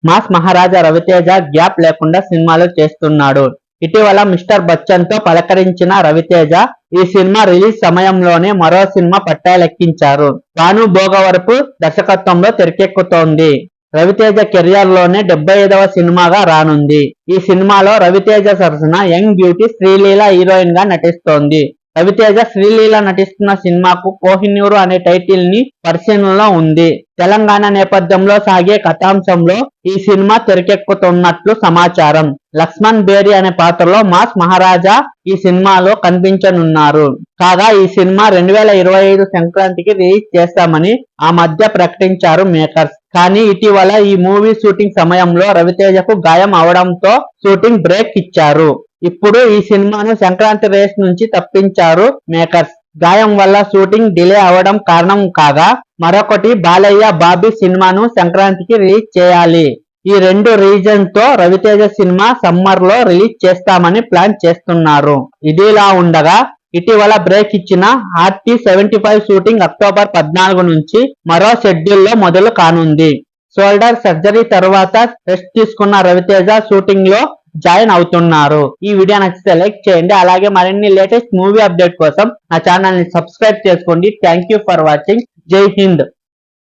Mass మహారాజా Raviteja gap లేకుండా సినిమాలు చేస్తున్నాడు. ఇటీవల మిస్టర్ బచ్చన్ తో పలకరించిన రవితేజ ఈ సినిమా రిలీజ్ సమయంలోనే మరో సినిమా పట్టాలెక్కించారు. భాను భోగవరపు దర్శకత్వంలో తెరకెక్కుతోంది. రవితేజ కెరియర్ లోనే 75వ సినిమాగా రానుంది. ఈ సినిమాలో రవితేజ సరసన యంగ్ బ్యూటీ శ్రీలీల హీరోయిన్ గా నటిస్తోంది. రవితేజ శ్రీలీల నటిస్తున్న సినిమాకు కోహినూరు అనే టైటిల్ ని పరిశీలనలో ఉంది. తెలంగాణ నేపథ్యంలో సాగే కథాంశంలో ఈ సినిమా తెరకెక్కుతున్నట్లు సమాచారం. లక్ష్మణ్ బేరి అనే పాత్రలో మాస్ మహారాజా ఈ సినిమాలో కనిపించనున్నారు. కాగా ఈ సినిమా 2025 సంక్రాంతికి రిలీజ్ చేస్తామని ఆ మధ్య ప్రకటించారు మేకర్స్. కానీ ఇటీవల ఈ మూవీ షూటింగ్ సమయంలో రవితేజకు గాయం అవడంతో షూటింగ్ బ్రేక్ ఇచ్చారు. ఇప్పుడు ఈ సినిమాను సంక్రాంతి రేస్ నుంచి తప్పించారు మేకర్స్. గాయం వల్ల షూటింగ్ డిలే అవడం కారణం కాగా, మరొకటి బాలయ్య బాబీ సినిమాను సంక్రాంతికి రిలీజ్ చేయాలి. ఈ రెండు రీజన్ తో రవితేజ సినిమా సమ్మర్ లో రిలీజ్ చేస్తామని ప్లాన్ చేస్తున్నారు. ఇదిలా ఉండగా ఇటీవల బ్రేక్ ఇచ్చిన ఆర్టీ 75 షూటింగ్ అక్టోబర్ 14 నుంచి మరో షెడ్యూల్ లో మొదలు కానుంది. షోల్డర్ సర్జరీ తర్వాత రెస్ట్ తీసుకున్న రవితేజ షూటింగ్ లో జాయిన్ అవుతున్నారు. ఈ వీడియో నచ్చితే లైక్ చేయండి. అలాగే మరిన్ని లేటెస్ట్ మూవీ అప్డేట్ కోసం నా ఛానల్ ని సబ్స్క్రైబ్ చేసుకోండి. Thank you for watching. జై హింద్.